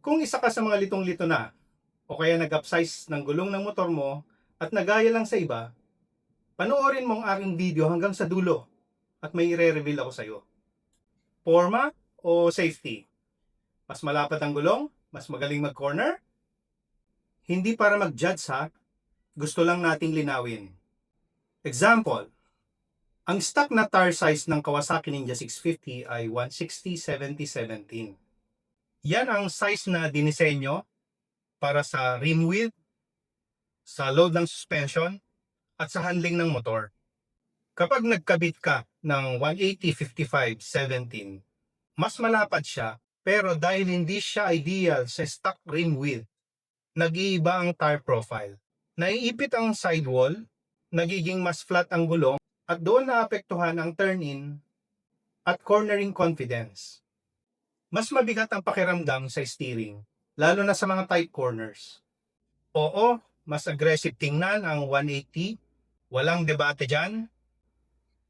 Kung isa ka sa mga litong-lito na o kaya nag-upsize ng gulong ng motor mo at nagaya lang sa iba, panoorin mo ang aking video hanggang sa dulo at may i-reveal ako sa iyo. Forma o safety? Mas malapad ang gulong? Mas magaling mag-corner? Hindi para mag-judge ha, gusto lang nating linawin. Example, ang stock na tire size ng Kawasaki Ninja 650 ay 160/70/17. Yan ang size na dinisenyo para sa rim width, sa load ng suspension, at sa handling ng motor. Kapag nagkabit ka ng 180/55/17, mas malapad siya, pero dahil hindi siya ideal sa stock rim width, nag-iiba ang tire profile. Naiipit ang sidewall, nagiging mas flat ang gulong, at doon naapektuhan ang turn-in at cornering confidence. Mas mabigat ang pakiramdam sa steering, lalo na sa mga tight corners. Oo, mas aggressive tingnan ang 180, walang debate dyan.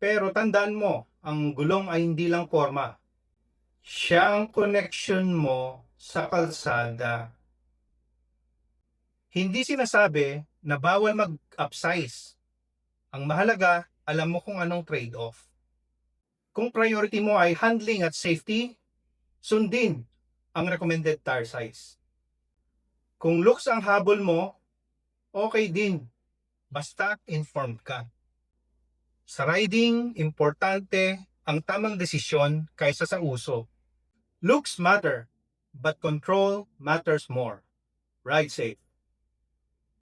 Pero tandaan mo, ang gulong ay hindi lang forma. Siya ang connection mo sa kalsada. Hindi sinasabi na bawal mag-upsize. Ang mahalaga, alam mo kung anong trade-off. Kung priority mo ay handling at safety, sundin ang recommended tire size. Kung looks ang habol mo, okay din. Basta informed ka. Sa riding, importante ang tamang desisyon kaysa sa uso. Looks matter, but control matters more. Ride safe.